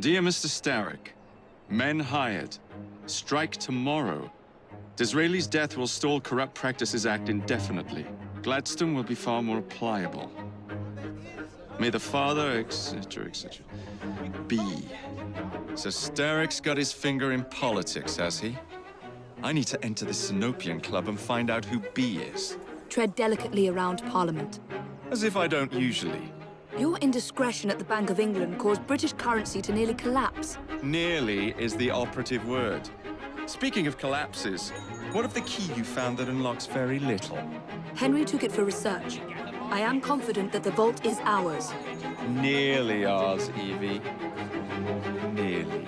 Dear Mr. Starrick, men hired. Strike tomorrow. Disraeli's death will stall Corrupt Practices Act indefinitely. Gladstone will be far more pliable. May the father, etc., etc. B. So Starrick's got his finger in politics, has he? I need to enter the Sinopian Club and find out who B is. Tread delicately around Parliament. As if I don't usually. Your indiscretion at the Bank of England caused British currency to nearly collapse. Nearly is the operative word. Speaking of collapses, what of the key you found that unlocks very little? Henry took it for research. I am confident that the vault is ours. Nearly ours, Evie. Nearly.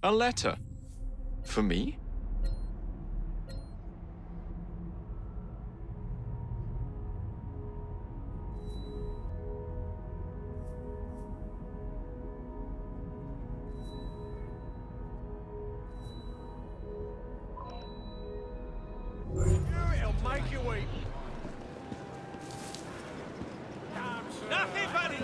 A letter. For me? It'll make you weep. Nothing, buddy!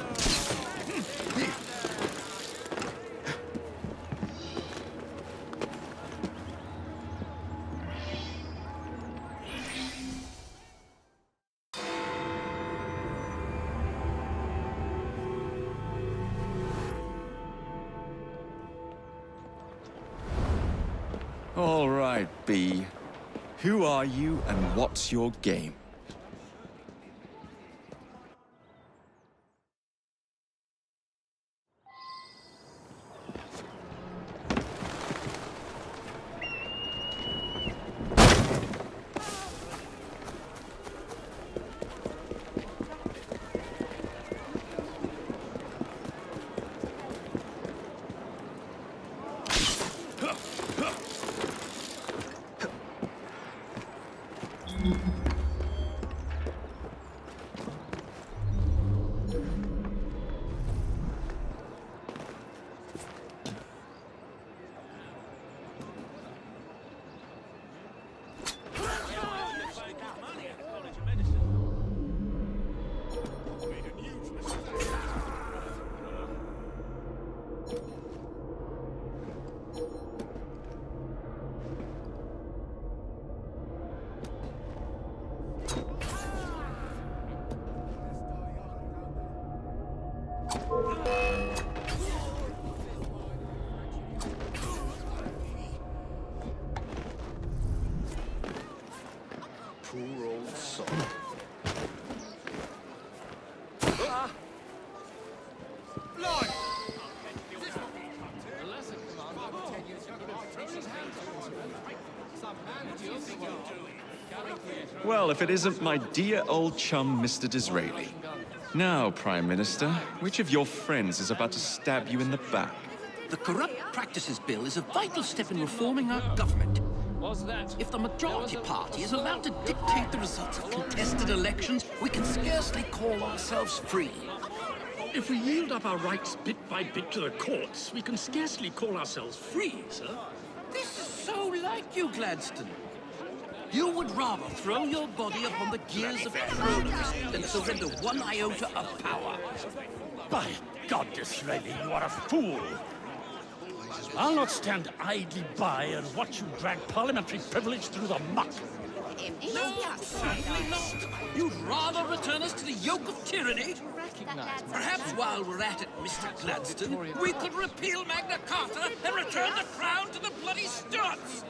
All right, B. Who are you and what's your game? Poor old soul. Well, if it isn't my dear old chum, Mr. Disraeli. Now, Prime Minister, which of your friends is about to stab you in the back? The Corrupt Practices Bill is a vital step in reforming our government. If the majority party is allowed to dictate the results of contested elections, we can scarcely call ourselves free. If we yield up our rights bit by bit to the courts, we can scarcely call ourselves free, sir. This is so like you, Gladstone. You would rather throw your body upon the gears of tyranny than surrender one iota of power. By God, Disraeli, you are a fool. I'll not stand idly by and watch you drag parliamentary privilege through the muck. No, certainly not. You'd rather return us to the yoke of tyranny? Perhaps while we're at it, Mr. Gladstone, we could repeal Magna Carta and return the crown to the bloody Stuarts.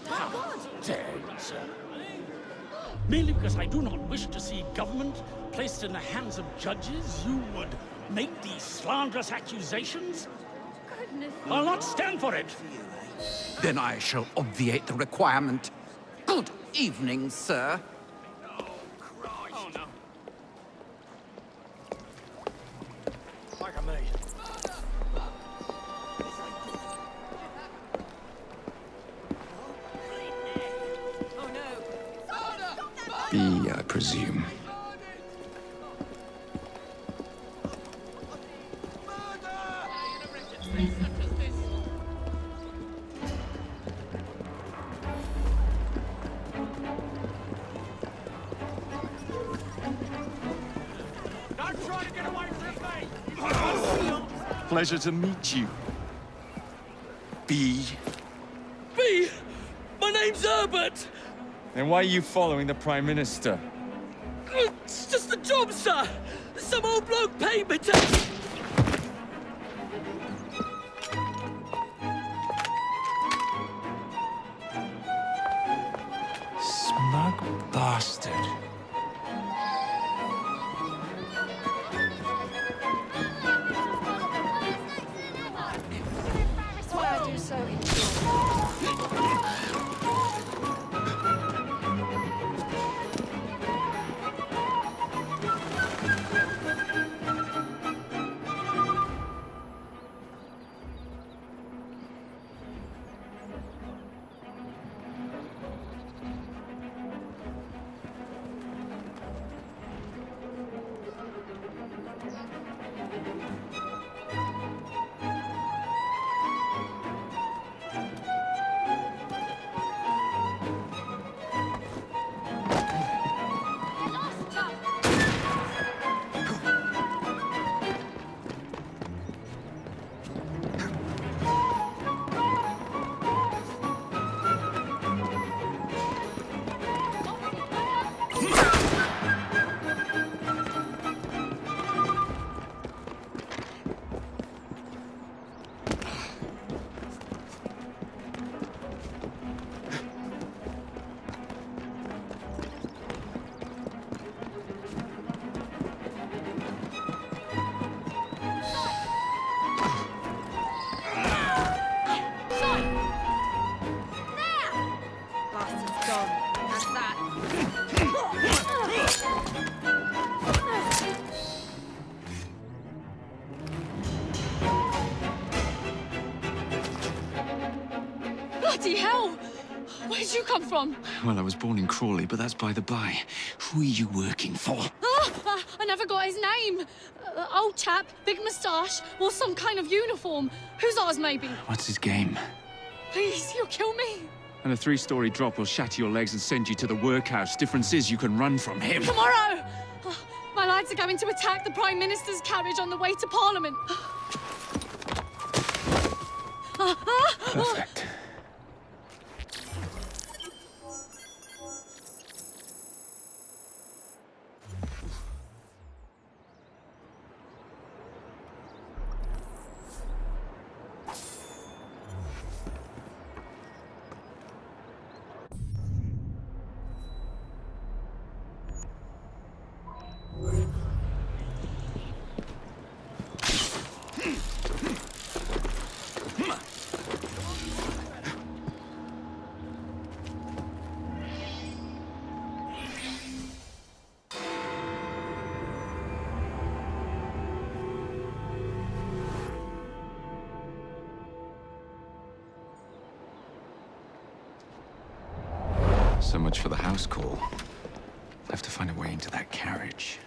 How dare you, sir? Merely because I do not wish to see government placed in the hands of judges, you would make these slanderous accusations? I'll not stand for it. Then I shall obviate the requirement. Good evening, sir. Oh, no. Like a me. B, I presume. Don't try to get away from me! Pleasure to meet you. B. B! My name's Herbert! Then why are you following the Prime Minister? It's just a job, sir! Some old bloke paid me to... Smug bastard. That's why I do so enjoy. Bastard's gone. That's that. Bloody hell! Where'd you come from? Well, I was born in Crawley, but that's by the by. Who are you working for? I never got his name. Old chap, big moustache, wore some kind of uniform. Whose ours, maybe? What's his game? Please, you'll kill me. And a 3-story drop will shatter your legs and send you to the workhouse. Difference is you can run from him. Tomorrow! My lads are going to attack the Prime Minister's carriage on the way to Parliament. Perfect. So much for the house call. I'll have to find a way into that carriage.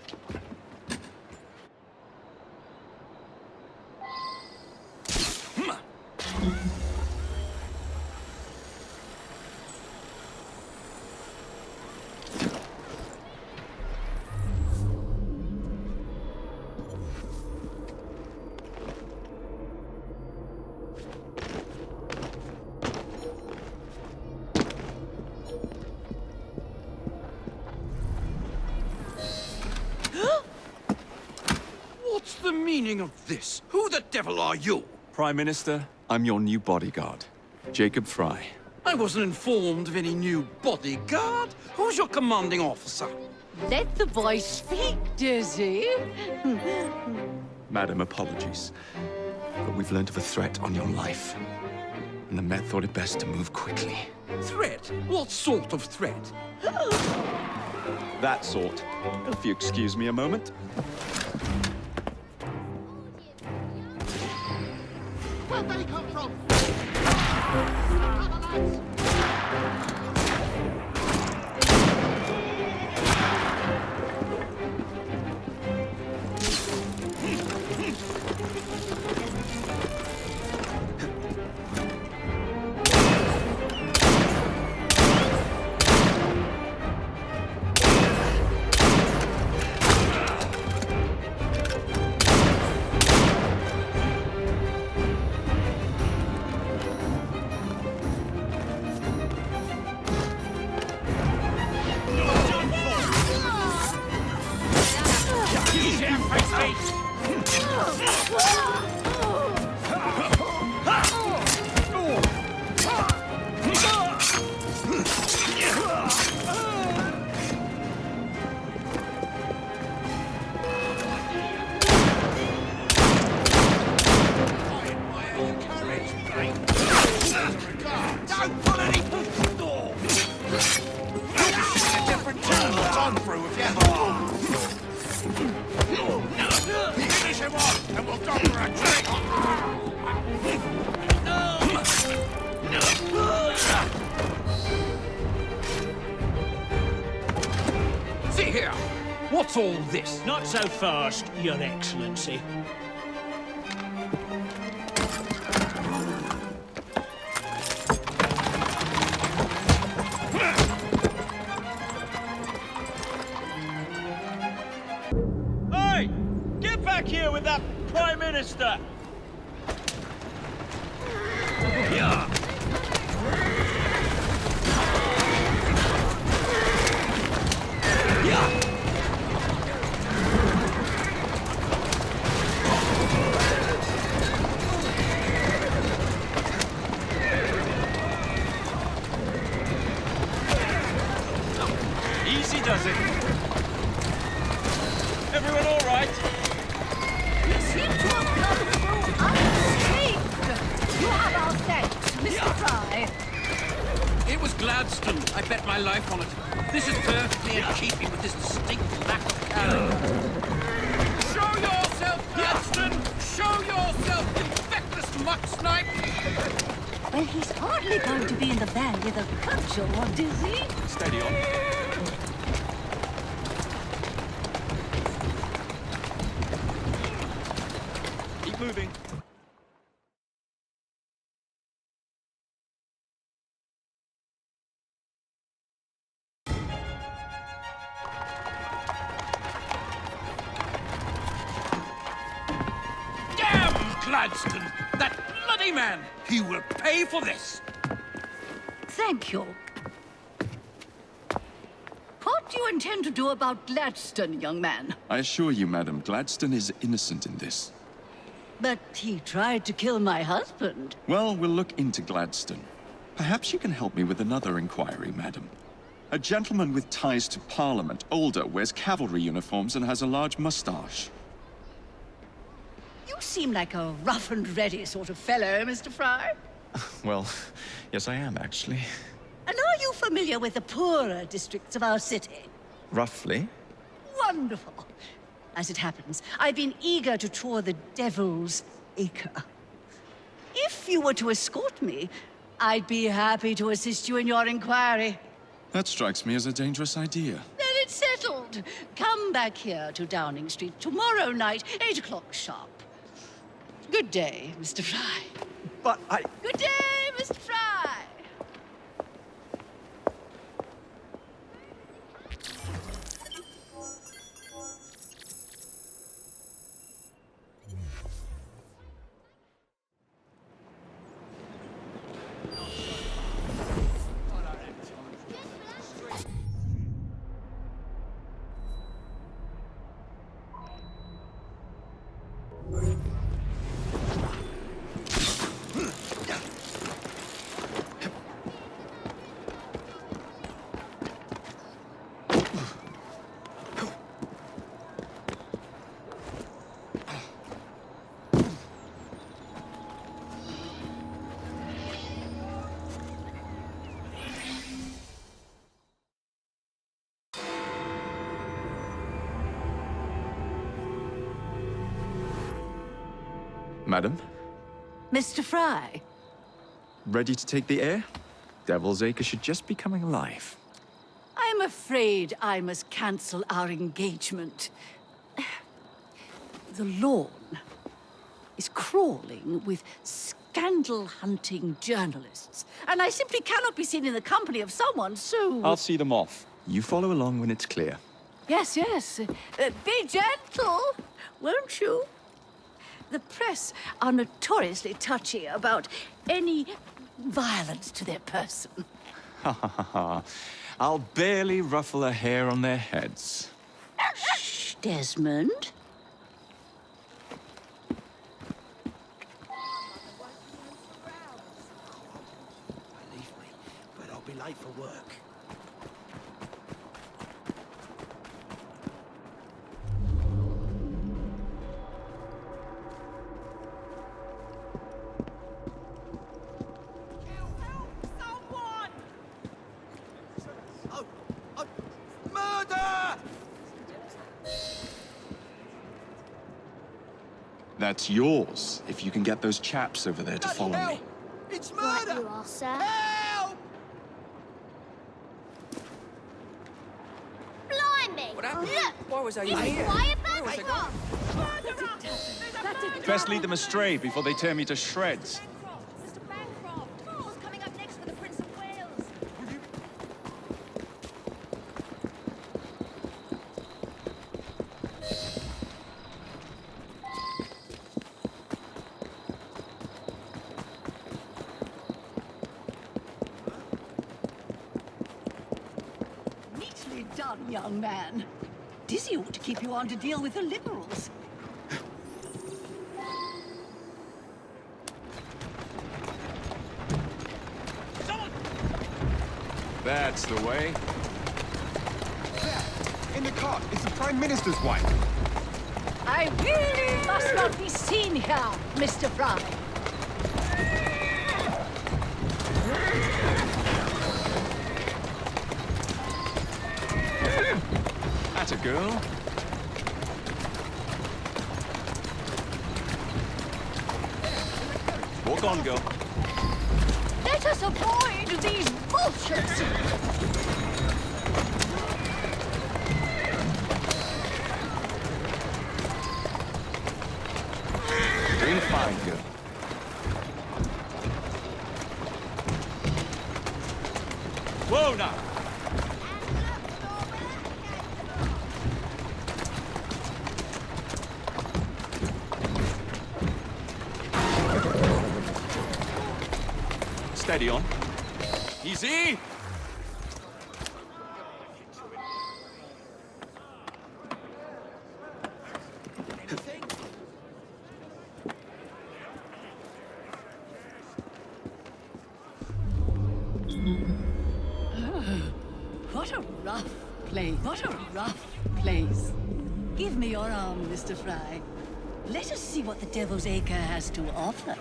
What's the meaning of this? Who the devil are you? Prime Minister, I'm your new bodyguard, Jacob Frye. I wasn't informed of any new bodyguard. Who's your commanding officer? Let the boy speak, Dizzy. Madam, apologies. But we've learned of a threat on your life. And the Met thought it best to move quickly. Threat? What sort of threat? That sort. If you excuse me a moment. Where'd they come from? face me! Don't pull any... A different town that's on through with you. Finish him off, and we'll go for a drink. See here. What's all this? Not so fast, Your Excellency. Hey! Get back here with that Prime Minister! Yeah. Easy does it. Everyone all right? You seem to have come through unscathed. You have our thanks, Mr. Frye. It was Gladstone. I bet my life on it. This is perfectly in keeping with this distinct lack of character. Show yourself, Gladstone! Show yourself, you feckless muck snipe! Well, he's hardly going to be in the van with a cudgel, what is he? Steady on. Keep moving. Damn Gladstone! That bloody man! He will pay for this! Thank you. What do you intend to do about Gladstone, young man? I assure you, madam, Gladstone is innocent in this. But he tried to kill my husband. Well, we'll look into Gladstone. Perhaps you can help me with another inquiry, madam. A gentleman with ties to Parliament, older, wears cavalry uniforms and has a large mustache. You seem like a rough and ready sort of fellow, Mr. Frye. Well, yes I am, actually. And are you familiar with the poorer districts of our city? Roughly. Wonderful. As it happens, I've been eager to tour the Devil's Acre. If you were to escort me, I'd be happy to assist you in your inquiry. That strikes me as a dangerous idea. Then it's settled. Come back here to Downing Street tomorrow night, 8 o'clock sharp. Good day, Mr. Frye. But Good day, Mr. Frye. Madam, Mr. Frye. ready to take the air? Devil's Acre should just be coming alive. I'm afraid I must cancel our engagement. The lawn is crawling with scandal-hunting journalists, and I simply cannot be seen in the company of someone so... I'll see them off. You follow along when it's clear. Yes, yes. Be gentle, won't you? The press are notoriously touchy about any violence to their person. Ha ha ha ha. I'll barely ruffle a hair on their heads. Shh, Desmond. That's yours, if you can get those chaps over there to follow me. It's Right murder! you are, sir. Help! Blimey! What happened? Look! Why was I He's here? quiet Where was I bastard! Best lead them astray before they tear me to shreds. Mr. Bancroft, who's coming up next for the Prince of Wales? Neatly done, young man. Dizzy ought to keep you on to deal with the Liberals. That's the way. In the cart, it's the Prime Minister's wife. I really must not be seen here, Mr. Frye. Atta girl. Walk on, girl. Let us avoid these vultures. Doing fine, girl. Whoa, now. Steady on. Easy! What a rough place. What a rough place. Give me your arm, Mr. Frye. Let us see what the Devil's Acre has to offer.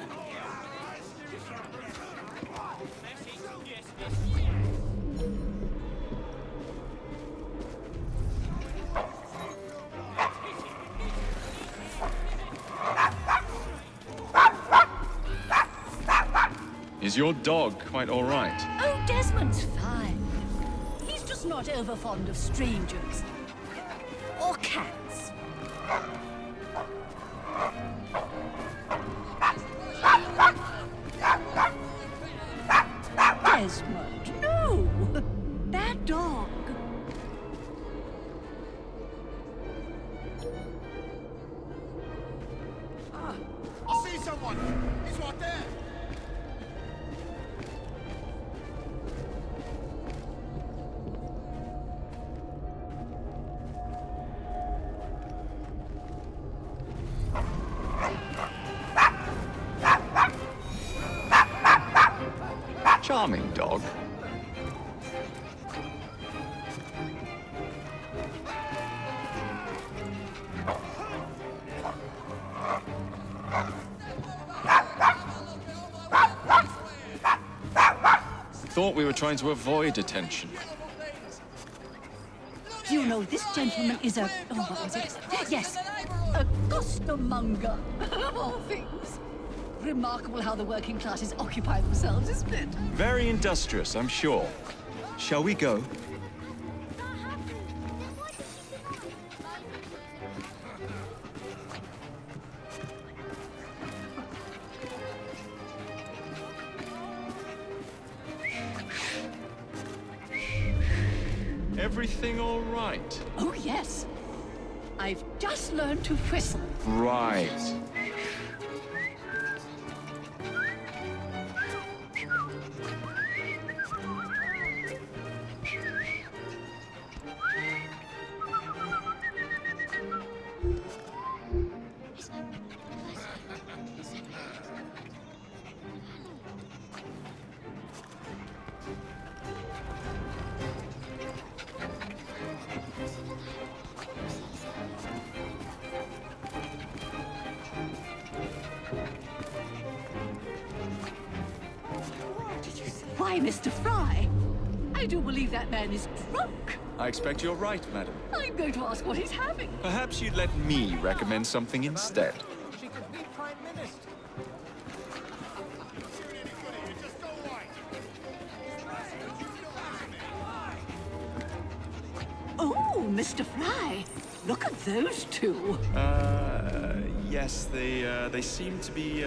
Is your dog quite all right? Oh, Desmond's fine. He's just not over fond of strangers. Or cats. Desmond, no! Bad dog. I see someone! He's right there! Charming dog. Thought we were trying to avoid attention. You know, this gentleman is a... Oh, what was it? Yes, a costermonger, of all things. Remarkable how the working classes occupy themselves, isn't it? Very industrious, I'm sure. Shall we go? Everything all right? Oh, yes. I've just learned to whistle. Right. Why, Mr. Frye, I do believe that man is drunk. I expect you're right, madam. I'm going to ask what he's having. Perhaps you'd let me recommend something instead. Mr. Frye. Look at those two. Yes, they seem to be,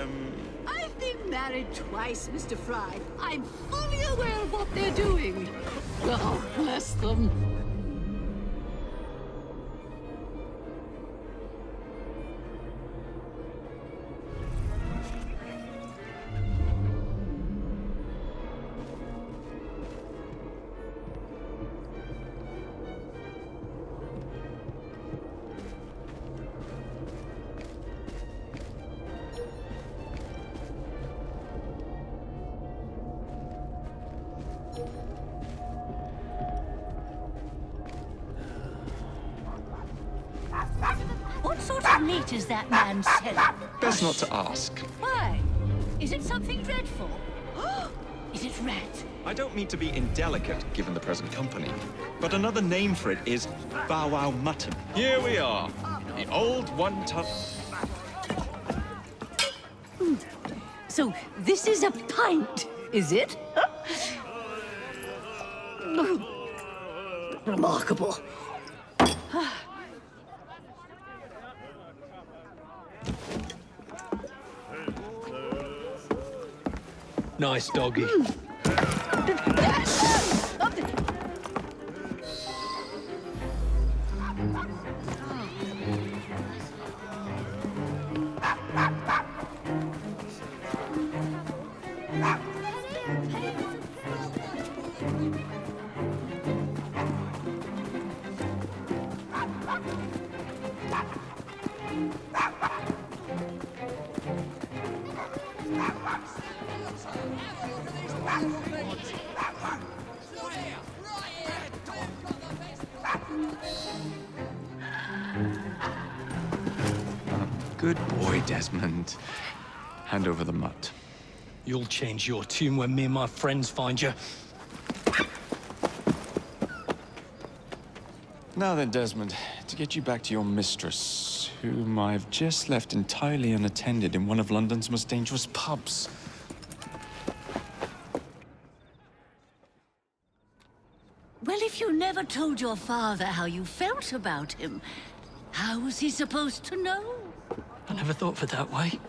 I've been married twice, Mr. Frye. I'm fully aware of what they're doing. God bless them. What sort of meat is that man selling? best not to ask. Why? Is it something dreadful? Is it rat? I don't mean to be indelicate, given the present company, but another name for it is bow wow mutton. Here we are, the old one-ton. So this is a pint, is it? Remarkable. Nice doggy. Good boy, Desmond. Hand over the mutt. You'll change your tune when me and my friends find you. Now then, Desmond, to get you back to your mistress, whom I've just left entirely unattended in one of London's most dangerous pubs. Well, if you never told your father how you felt about him, how was he supposed to know? I never thought of it that way.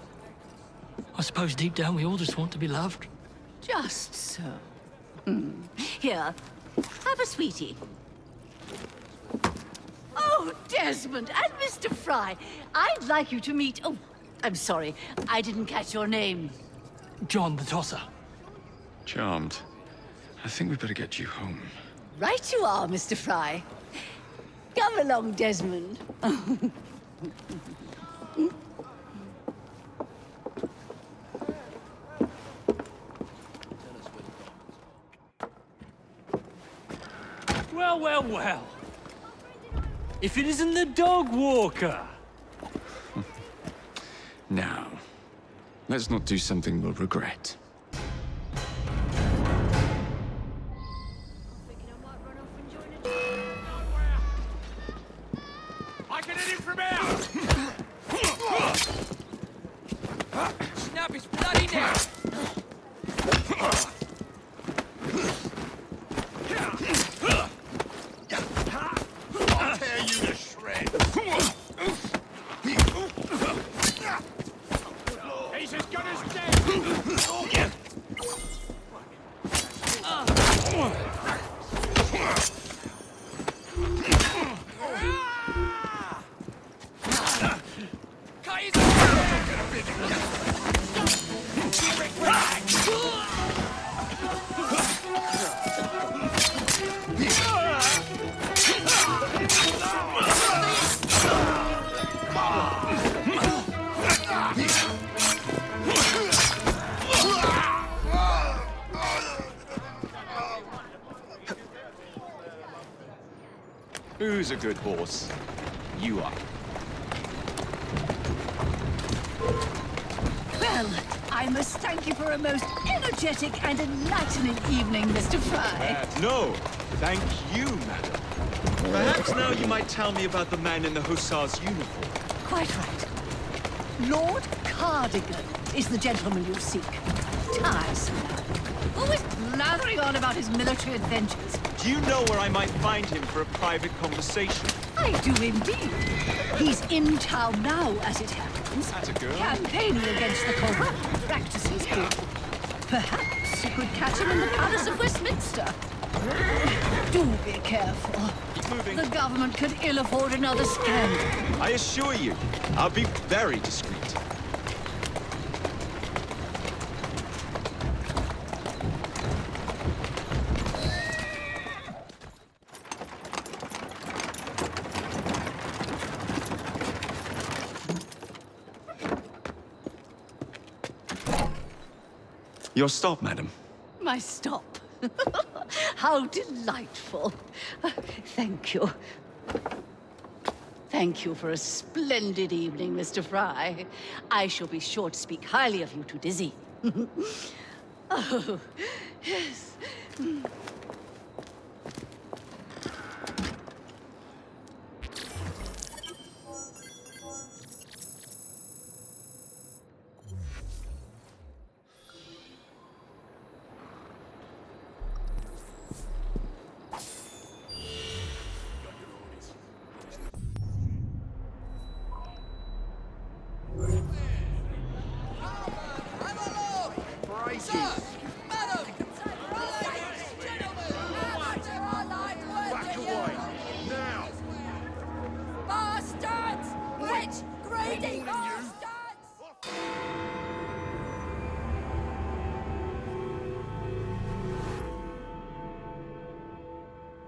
I suppose deep down we all just want to be loved. Just so. Here, have a sweetie. Oh, Desmond and Mr. Frye, I'd like you to meet... Oh, I'm sorry, I didn't catch your name. John the Tosser. Charmed. I think we better get you home. Right you are, Mr. Frye. Come along, Desmond. Well, well, well. If it isn't the dog walker. Now, let's not do something we'll regret. I can hit him from here! Snap his bloody neck! I'll tear you to shreds! He's as good as dead! Who's a good horse? You are. Well, I must thank you for a most energetic and enlightening evening, Mr. Frye. No, thank you, madam. Perhaps now you might tell me about the man in the hussar's uniform. Quite right. Lord Cardigan is the gentleman you seek. Tiresome man. always blathering on about his military adventures. Do you know where I might find him for a private conversation? I do indeed. He's in town now, as it happens. That's a girl. Campaigning against the corrupt practices group. Perhaps you could catch him in the Palace of Westminster. Do be careful. Keep moving. The government could ill afford another scandal. I assure you, I'll be very discreet. Your stop, madam. My stop. How delightful. Thank you. Thank you for a splendid evening, Mr. Frye. I shall be sure to speak highly of you to Dizzy. Oh, yes.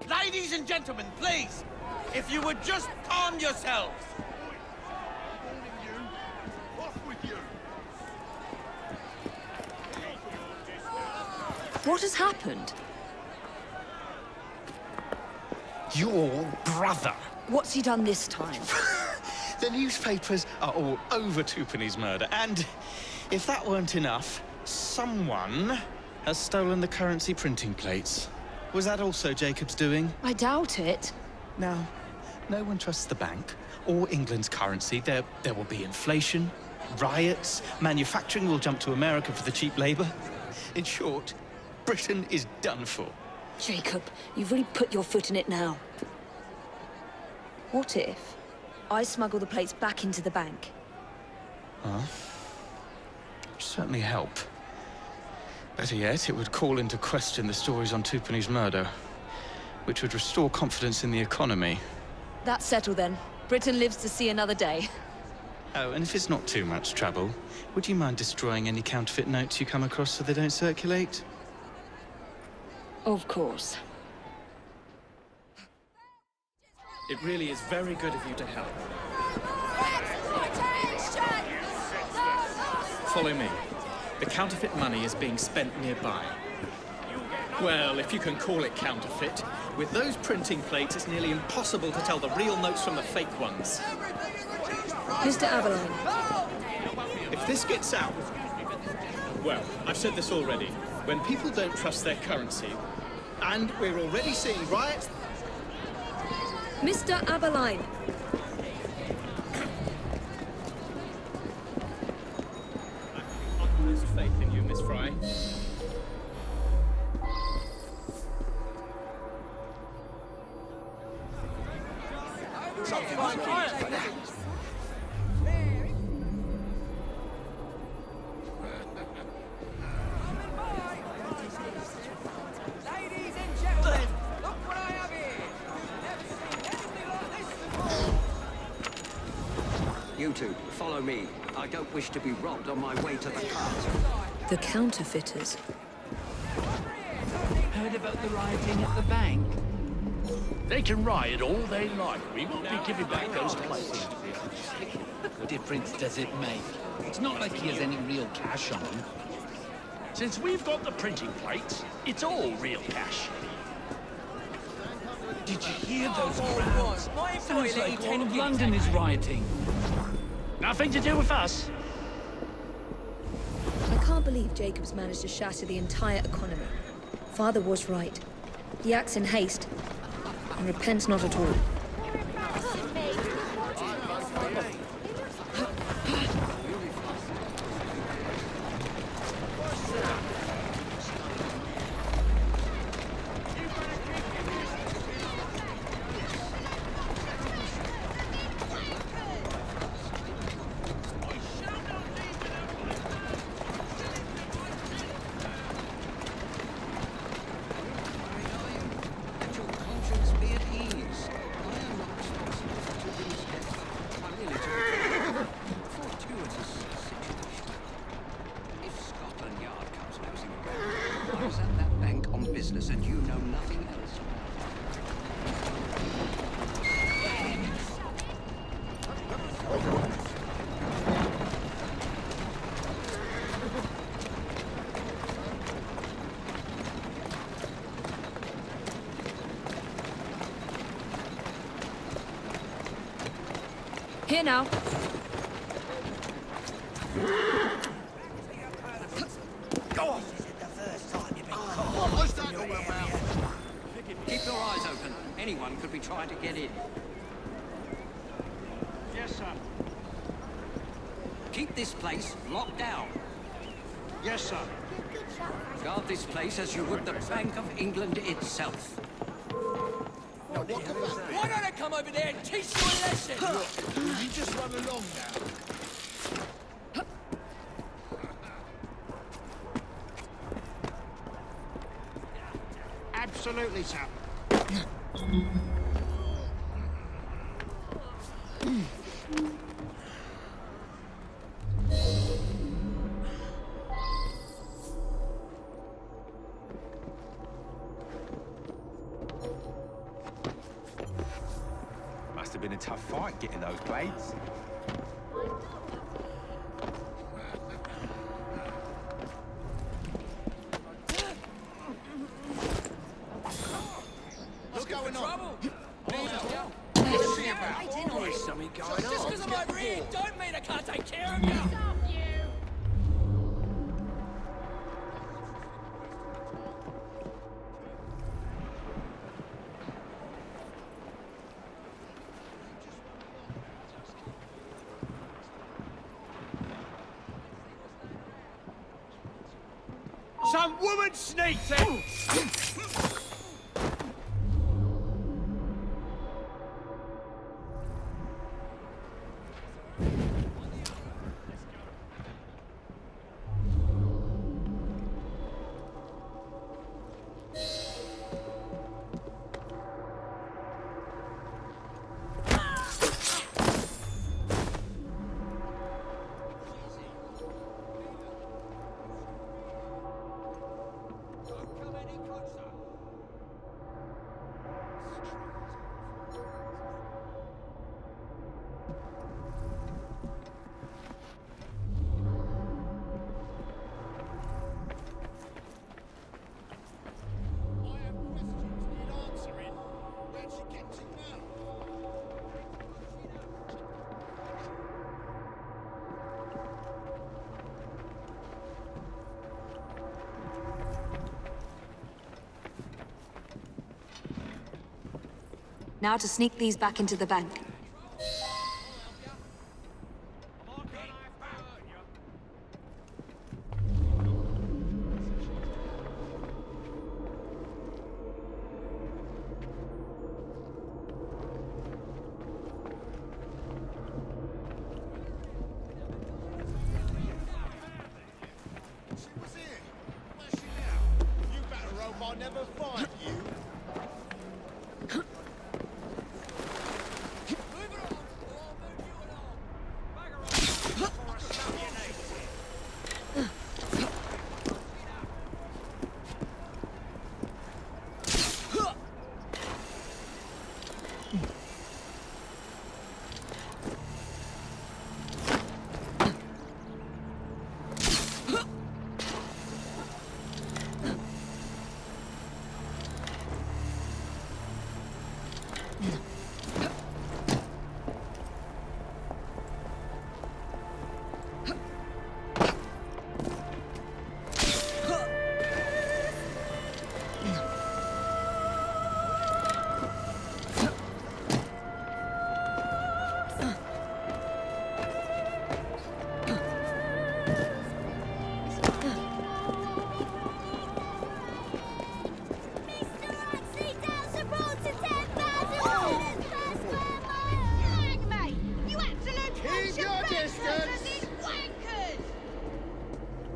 Ladies and gentlemen, please, if you would just calm yourselves. What has happened? Your brother. What's he done this time? The newspapers are all over Tupany's murder, and if that weren't enough, someone has stolen the currency printing plates. Was that also Jacob's doing? I doubt it. Now, no one trusts the bank or England's currency. There will be inflation, riots, manufacturing will jump to America for the cheap labor. In short, Britain is done for. Jacob, you've really put your foot in it now. What if I smuggle the plates back into the bank? Huh? Certainly help. Better yet, it would call into question the stories on Tupany's murder, which would restore confidence in the economy. That's settled then. Britain lives to see another day. Oh, and if it's not too much trouble, would you mind destroying any counterfeit notes you come across so they don't circulate? Of course. It really is very good of you to help. Follow me. The counterfeit money is being spent nearby. Well, if you can call it counterfeit, with those printing plates, it's nearly impossible to tell the real notes from the fake ones. Mr. Aberline. If this gets out... Well, I've said this already. When people don't trust their currency, and we're already seeing riots... Mr. Aberline. Utmost faith in you, Miss Frye. Something like that. Ladies and gentlemen, look what I have here. Never seen anything like this before. You two, follow me. I don't wish to be robbed on my way to the cart. The counterfeiters. Heard about the rioting at the bank? They can riot all they like. We won't be giving back those plates. What difference does it make? It's not like he has any real cash on him. Since we've got the printing plates, it's all real cash. Did you hear those crowds? Sounds like all of London is rioting. Nothing to do with us. I can't believe Jacob's managed to shatter the entire economy. Father was right. He acts in haste and repents not at all. Here now. Keep your eyes open. Anyone could be trying to get in. Yes, sir. Keep this place locked down. Yes, sir. Guard this place as you would the Bank of England itself. Why don't I come over there and teach you a lesson? You just run along now. Absolutely, sir. Must have been a tough fight getting those blades. What's going on? Something going on. Just because I'm over here, don't mean I can't take care of you. Some woman sneaked in! Now to sneak these back into the bank. I'll never find you.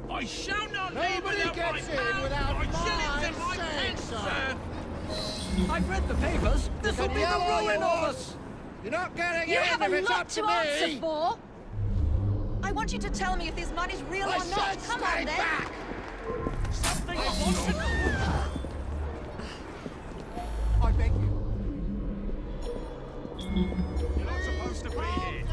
I shall not Nobody leave without gets my in pound without or my shillings in my saying pence, so. sir. I've read the papers. This will be the ruin of us. You're not getting You in have if a it's lot up to to answer me. for. I want you to tell me if this money's real I or not. said Come stay on, then. back. Something I want to know. I beg you. You're not supposed to be here.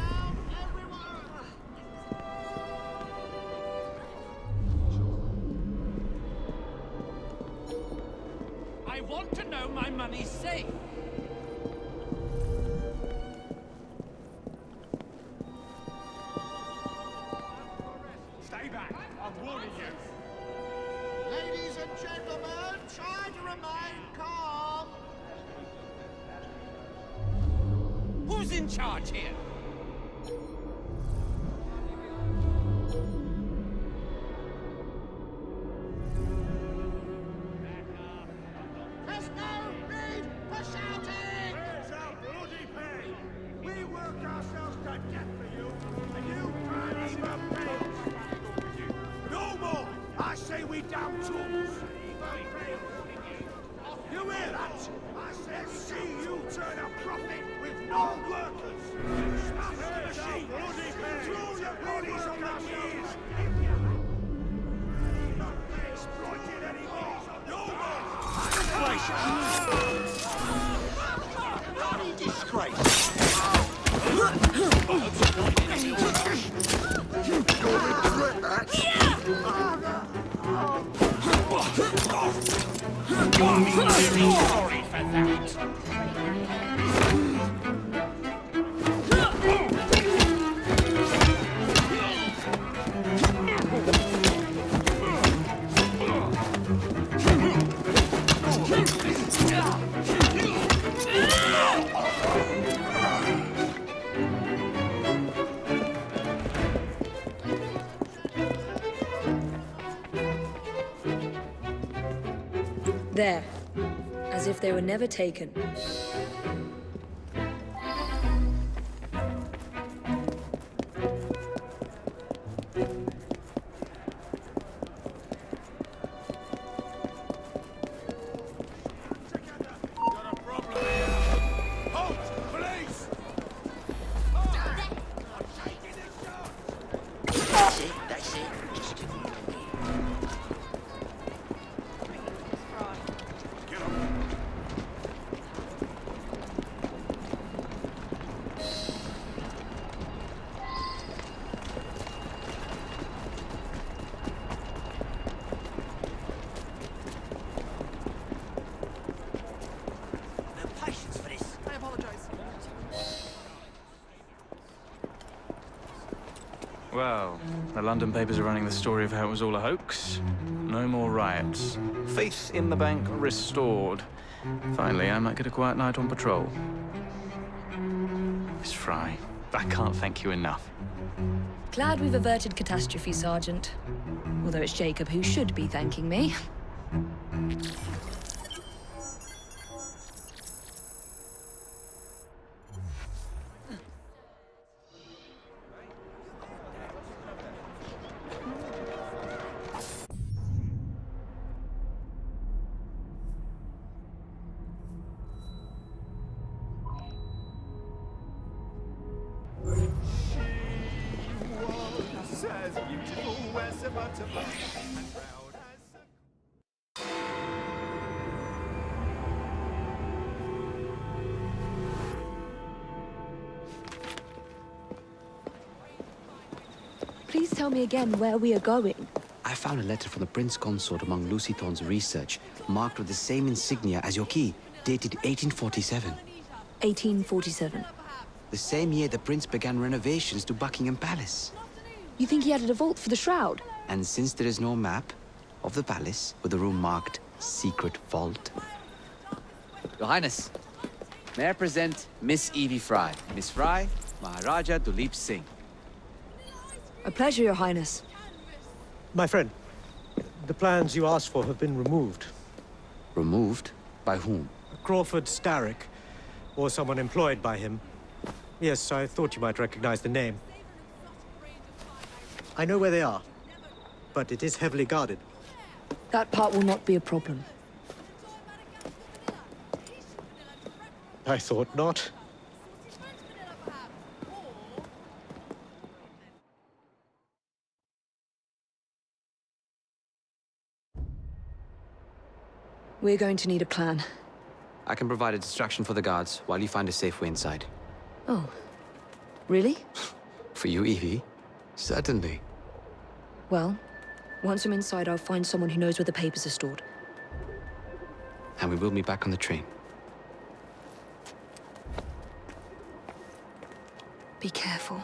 to know my money's safe. Stay back. I'm warning you. Ladies and gentlemen, try to remain calm. Who's in charge here? There's no need for shouting! Where's our bloody pay? We work ourselves to death for you, and you can't even pay us. No more! I say we down tools! You hear that? I said see you turn a profit with no workers! Smash the machine! Throw your bodies on the gears! Not exploited anymore! No more! Bloody disgrace! You'll be very sorry for that. There. As if they were never taken. Well, the London papers are running the story of how it was all a hoax. No more riots. Faith in the bank restored. Finally, I might get a quiet night on patrol. Miss Frye, I can't thank you enough. Glad we've averted catastrophe, Sergeant. Although it's Jacob who should be thanking me. Please tell me again where we are going. I found a letter from the Prince Consort among Lucy Thorne's research, marked with the same insignia as your key, dated 1847. 1847. The same year the Prince began renovations to Buckingham Palace. You think he added a vault for the shroud? And since there is no map of the palace with a room marked Secret Vault... Your Highness, may I present Miss Evie Frye. Miss Frye, Maharaja Duleep Singh. A pleasure, Your Highness. My friend, the plans you asked for have been removed. Removed? By whom? Crawford Starrick, or someone employed by him. Yes, I thought you might recognize the name. I know where they are, but it is heavily guarded. That part will not be a problem. I thought not. We're going to need a plan. I can provide a distraction for the guards while you find a safe way inside. Oh. Really? For you, Evie? Certainly. Well, once I'm inside, I'll find someone who knows where the papers are stored. and we will be back on the train. Be careful.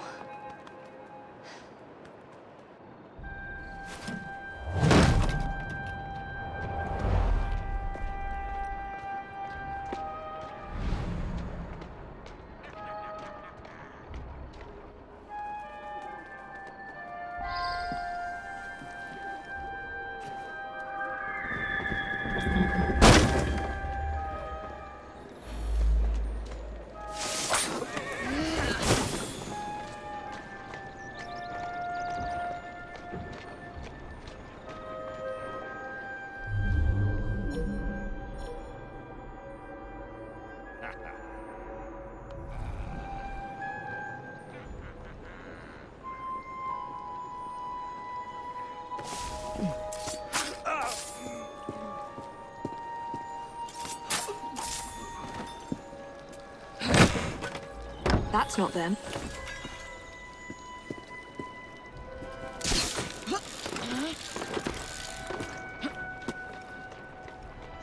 That's not them.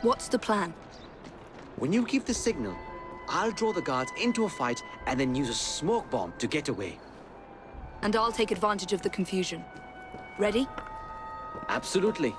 What's the plan? When you give the signal, I'll draw the guards into a fight and then use a smoke bomb to get away. And I'll take advantage of the confusion. Ready? Absolutely.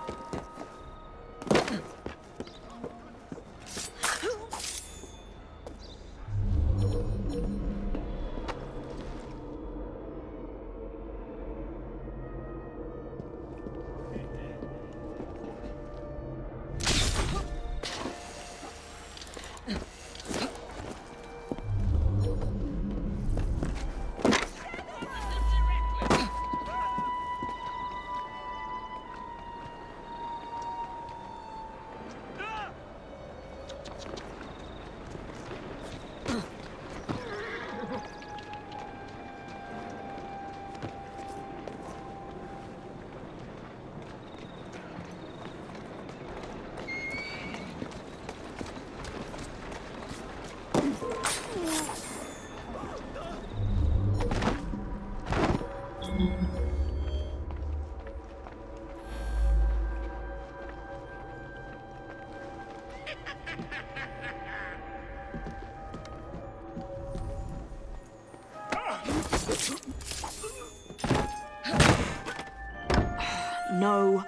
No.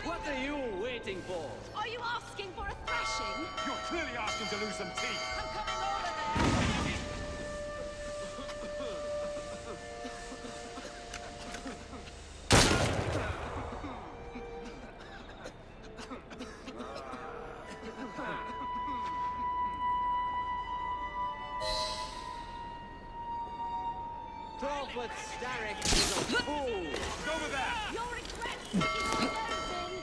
What are you waiting for? Are you asking for a thrashing? You're clearly asking to lose some teeth. I'm coming over there. Crawford Starrick is a fool. Go with that. You'll regret sticking your nose in.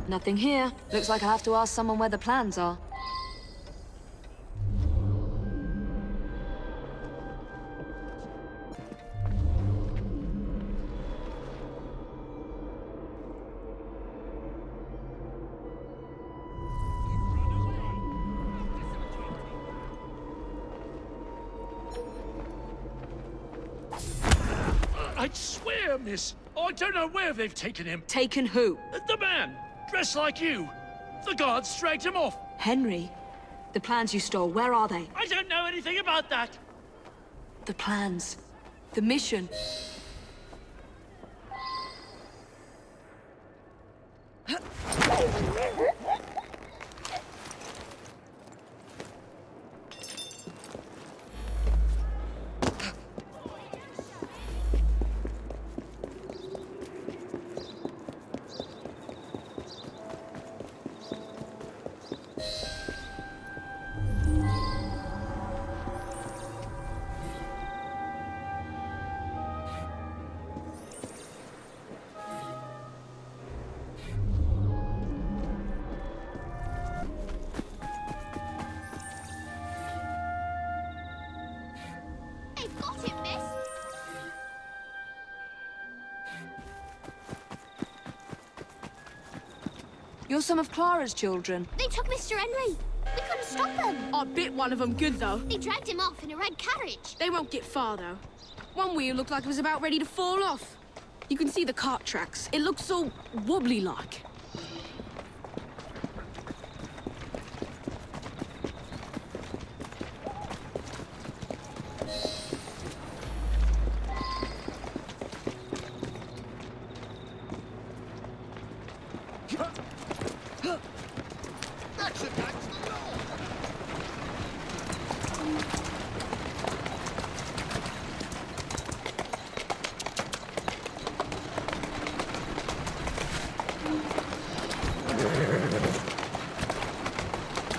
Nothing here. Looks like I have to ask someone where the plans are. I'd swear, miss, I don't know where they've taken him. Taken who? The man, dressed like you. The guards dragged him off. Henry. The plans you stole, where are they? I don't know anything about that. The plans. The mission. You're some of Clara's children. They took Mr. Henry. We couldn't stop them. I bit one of them good, though. They dragged him off in a red carriage. They won't get far, though. One wheel looked like it was about ready to fall off. You can see the cart tracks. It looks so wobbly-like.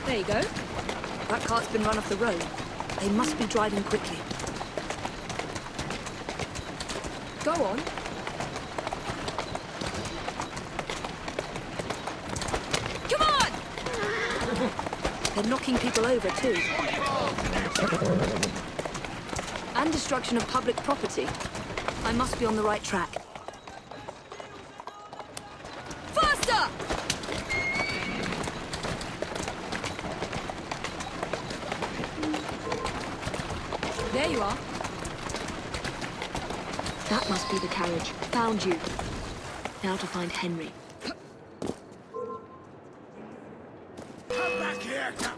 There you go. That cart's been run off the road. They must be driving quickly. Go on. Come on! They're knocking people over, too. And destruction of public property. I must be on the right track. Faster! There you are. That must be the carriage. Found you. Now to find Henry. Come back here, Cap.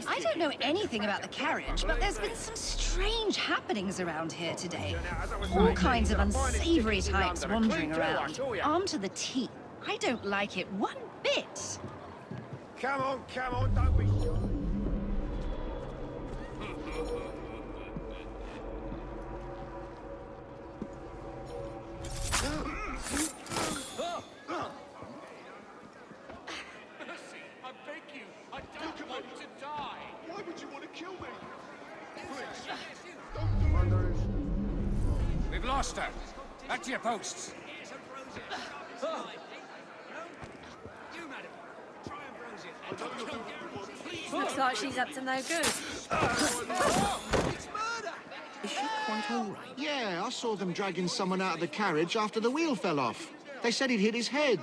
I don't know anything about the carriage, but there's been some strange happenings around here today. All kinds of unsavory types wandering around, armed to the teeth. I don't like it one bit. Come on, don't be shy. I beg you, I don't want to die. Why would you want to kill me? We've lost her. Back to your posts. Looks like she's up to no good. Is she quite all right? Yeah, I saw them dragging someone out of the carriage after the wheel fell off. They said he'd hit his head.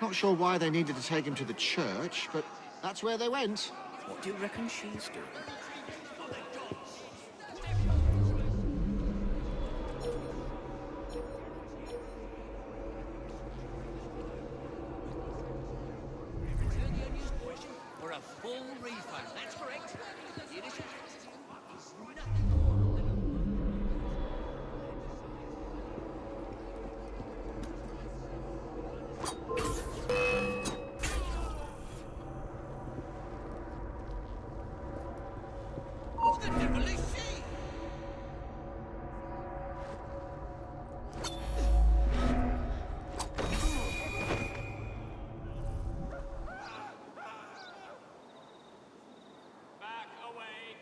Not sure why they needed to take him to the church, but that's where they went. What do you reckon she's doing? For a full refund. That's correct. The initial is Who the devil is she? Back away.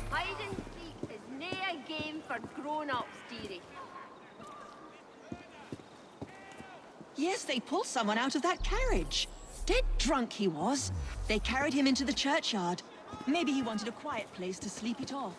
Hide and seek is nae a game for grown-ups, dearie. Yes, they pulled someone out of that carriage. Dead drunk he was. They carried him into the churchyard. Maybe he wanted a quiet place to sleep it off.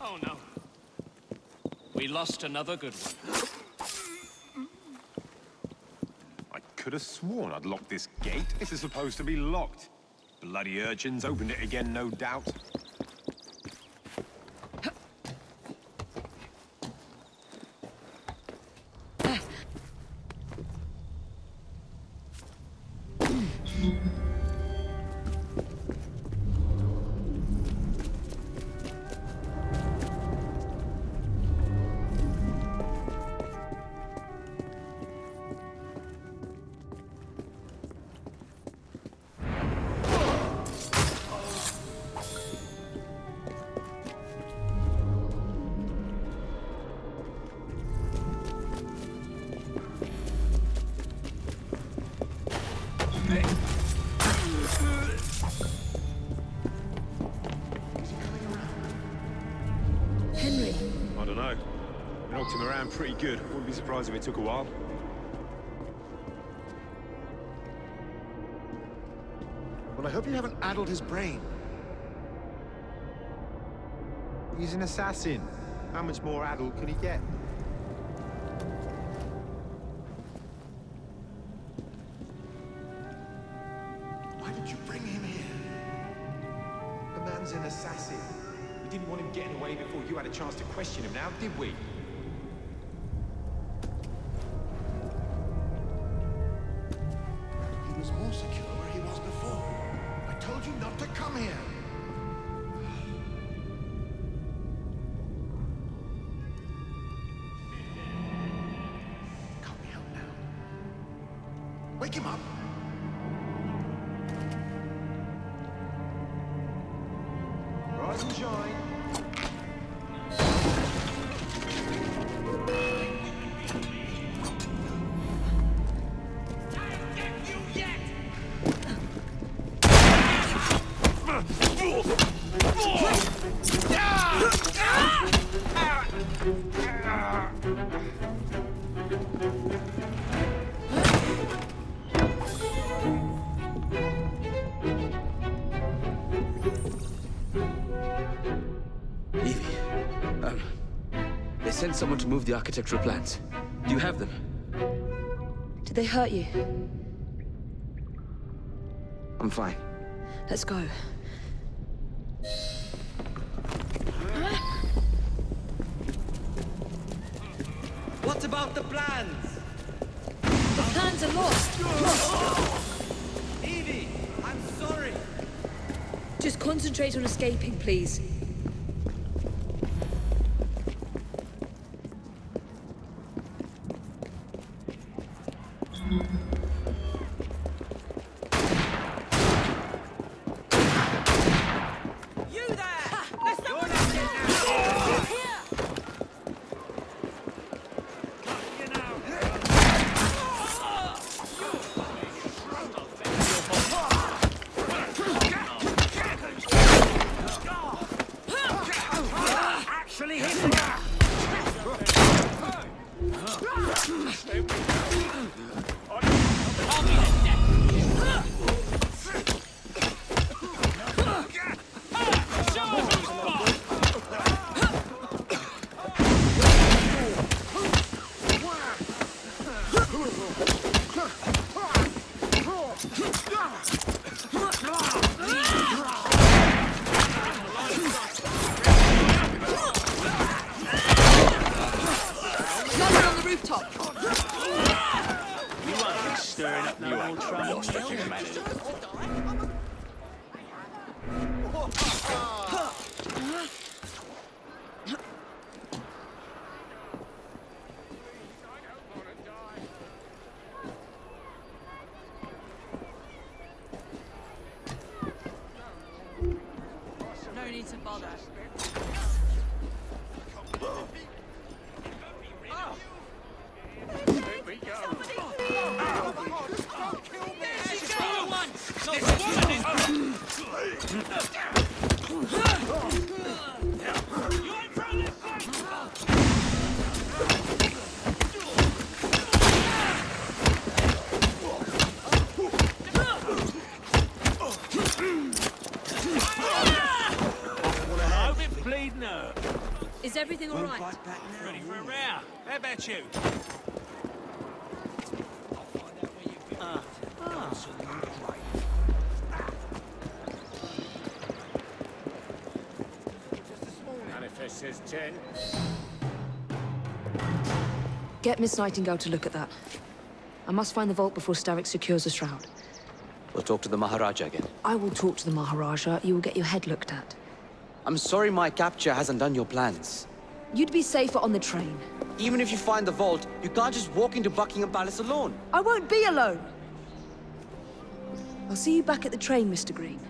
Oh no. We lost another good one. I could have sworn I'd locked this gate. This is supposed to be locked. Bloody urchins opened it again, no doubt. Henry. I don't know. We knocked him around pretty good. Wouldn't be surprised if it took a while. Well, I hope you haven't addled his brain. He's an assassin. How much more addled can he get? Why did you bring him here? The man's an assassin. We didn't want him getting away before you had a chance to question him now, did we? He was more secure where he was before. I told you not to come here. Can't be helped now. Wake him up. Rise and shine. They sent someone to move the architectural plans. Do you have them? Did they hurt you? I'm fine. Let's go. What about the plans? The plans are lost. Evie, I'm sorry. Just concentrate on escaping, please. No need to bother. Is everything all right? Ready for a round? How about you? Manifest says 10. Get Miss Nightingale to look at that. I must find the vault before Starrick secures the shroud. We'll talk to the Maharaja again. I will talk to the Maharaja. You will get your head looked at. I'm sorry my capture hasn't done your plans. You'd be safer on the train. Even if you find the vault, you can't just walk into Buckingham Palace alone. I won't be alone! I'll see you back at the train, Mr. Green.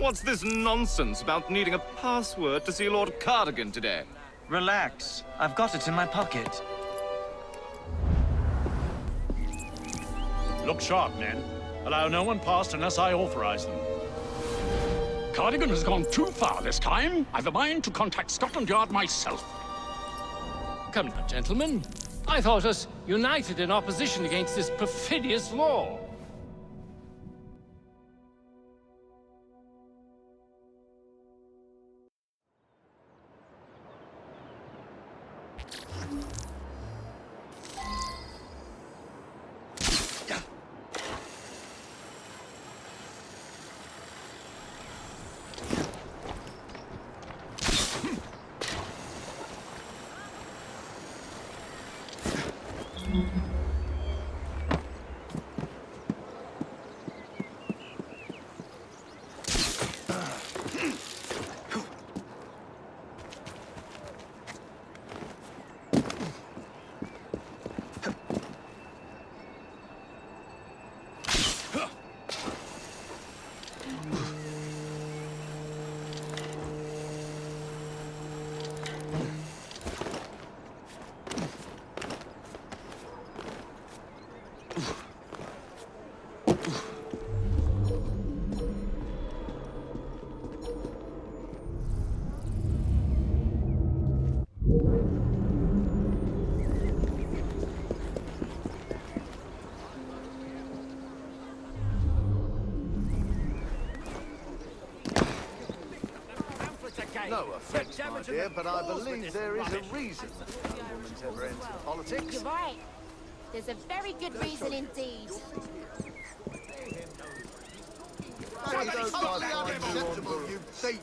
What's this nonsense about needing a password to see Lord Cardigan today? Relax. I've got it in my pocket. Look sharp, men. Allow no one past unless I authorize them. Cardigan has gone too far this time. I've a mind to contact Scotland Yard myself. Come now, gentlemen. I thought us united in opposition against this perfidious law. No offence, my dear, but I believe there is a reason no woman's ever entered politics. You're right. There's a very good reason indeed. Totally unacceptable, you thief!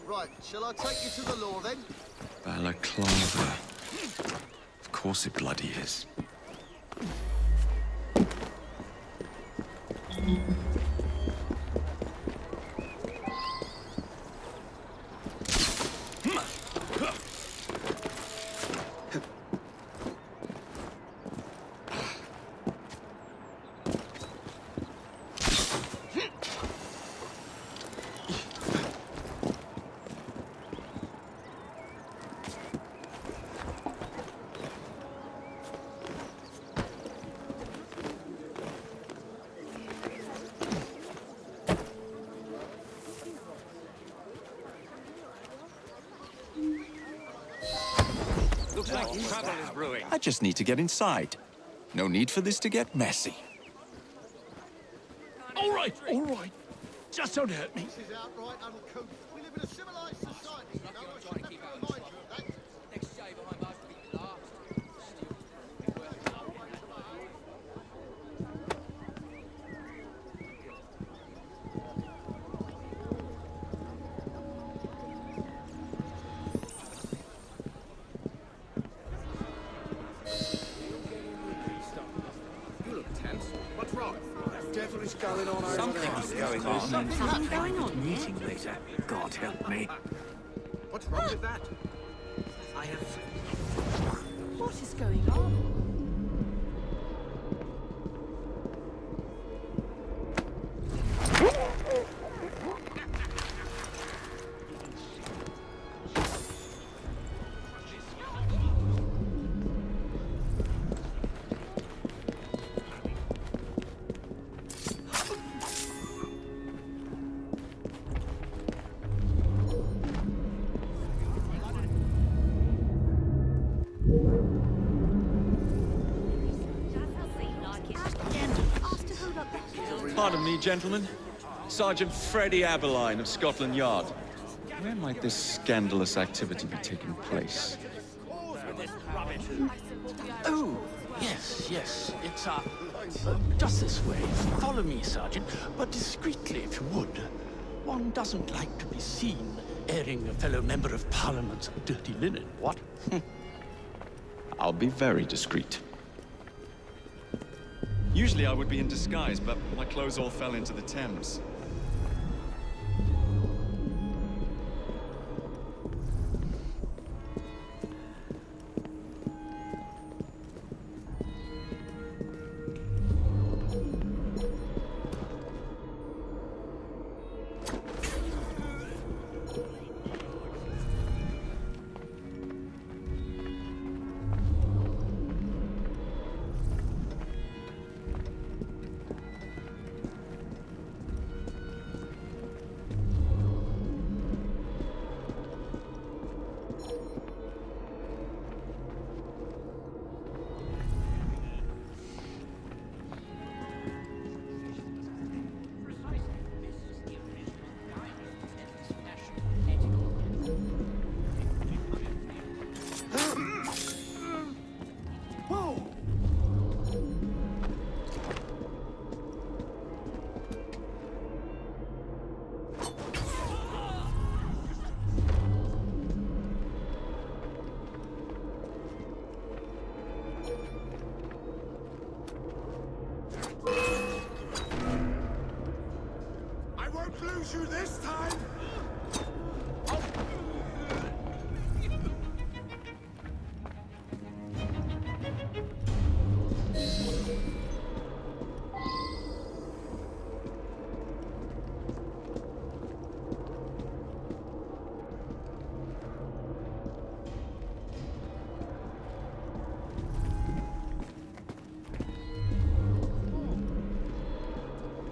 Right, shall I take you to the law then? Balaclava. Of course it bloody is. Looks like trouble is brewing. I just need to get inside. No need for this to get messy. All right. Just don't hurt me. This is outright uncouth. We live in a civilized society, you know. I should have to remind you of that. You look tense. What's wrong? Devilish going on over Something's there. going on. Something going on. Meeting later. God help me. What's wrong with that? I have. What is going on? Pardon me, gentlemen. Sergeant Freddie Aberline of Scotland Yard. Where might this scandalous activity be taking place? Oh, yes. It's, just this way. Follow me, Sergeant, but discreetly, if you would. One doesn't like to be seen airing a fellow member of Parliament's dirty linen, what? I'll be very discreet. Usually I would be in disguise, but my clothes all fell into the Thames. lose you this time!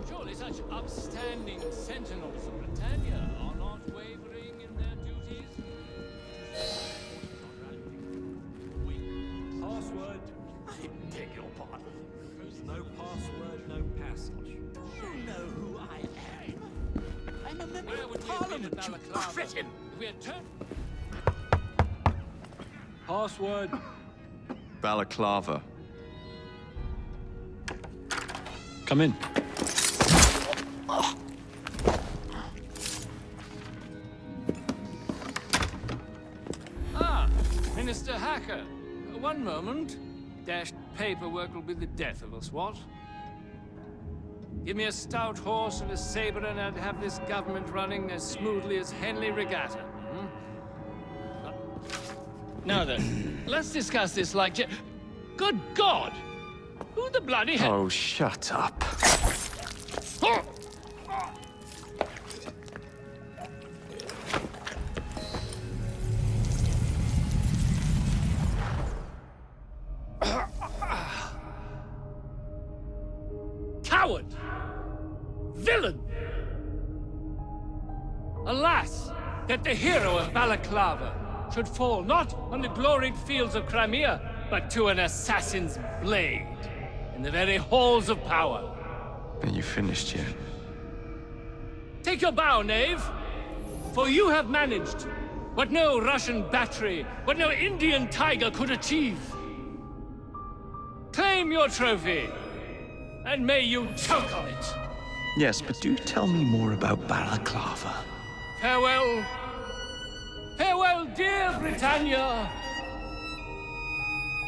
Surely such upstanding sentinels of Britannia are not wavering in their duties? Password. I beg your pardon. No password, no passage. You know who I am. I'm a member Where of would we have been Parliament, at you Balaclava cretin! if we had turned... Password. Balaclava. Come in. Ah, Minister Hacker. One moment. Dashed paperwork will be the death of us, what? Give me a stout horse and a saber and I'd have this government running as smoothly as Henley Regatta. Hmm? Now then, let's discuss this like... Good God! Who the bloody hell... Oh, shut up. Coward! Villain! Alas, that the hero of Balaclava should fall not on the gloried fields of Crimea, but to an assassin's blade in the very halls of power. Are you finished yet? Take your bow, knave, for you have managed what no Russian battery, what no Indian tiger could achieve. Claim your trophy, and may you choke on it. Yes, but do tell me more about Balaclava. Farewell. Farewell, dear Britannia.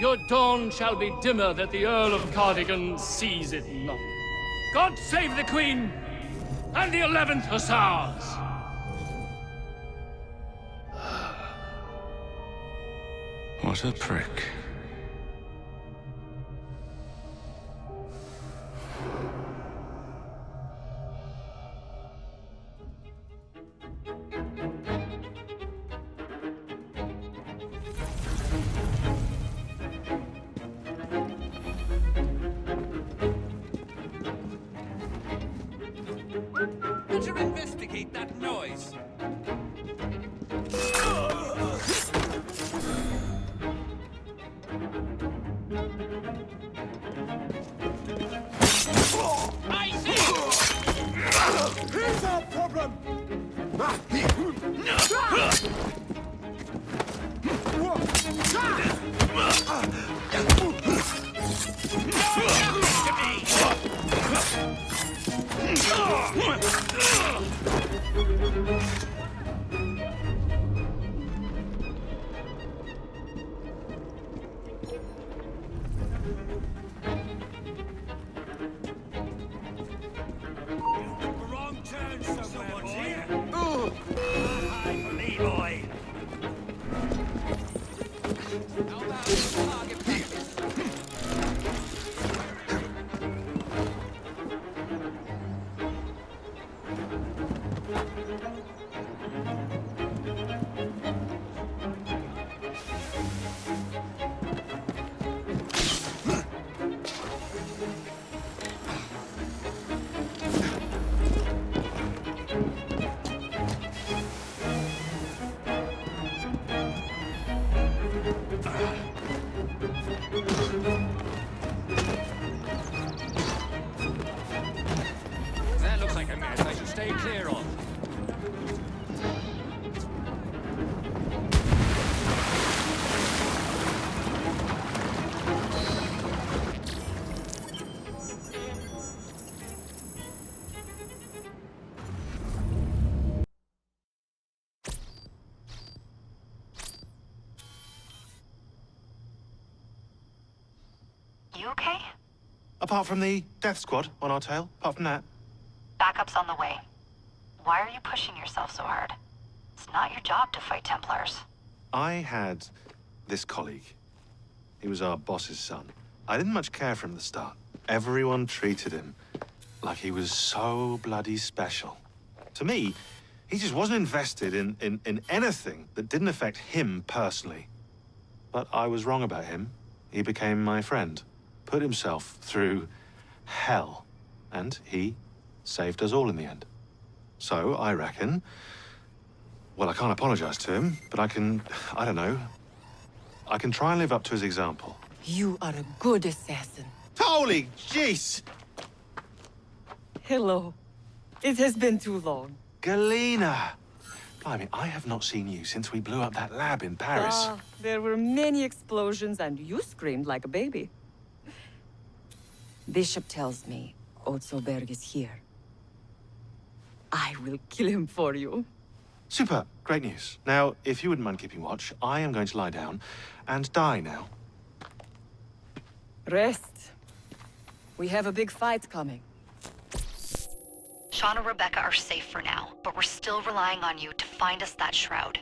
Your dawn shall be dimmer that the Earl of Cardigan sees it not. God save the Queen and the 11th Hussars. What a prick. Better investigate that noise. I see! Here's our problem! Wrong turn somewhere, boy. Hi for me, boy. How about target practice? That looks like a mess I should stay clear of. You okay? Apart from the death squad on our tail, apart from that. Backup's on the way. Why are you pushing yourself so hard? It's not your job to fight Templars. I had this colleague. He was our boss's son. I didn't much care for him at the start. Everyone treated him like he was so bloody special. To me, he just wasn't invested in anything that didn't affect him personally. But I was wrong about him. He became my friend, put himself through hell, and he saved us all in the end. So, I reckon, well, I can't apologize to him, but I can try and live up to his example. You are a good assassin. Holy jeez! Hello. It has been too long. Galena! Blimey, I have not seen you since we blew up that lab in Paris. There were many explosions and you screamed like a baby. Bishop tells me Otzoberg is here. I will kill him for you. Super, great news. Now, if you wouldn't mind keeping watch, I am going to lie down and die now. Rest. We have a big fight coming. Sean and Rebecca are safe for now, but we're still relying on you to find us that shroud.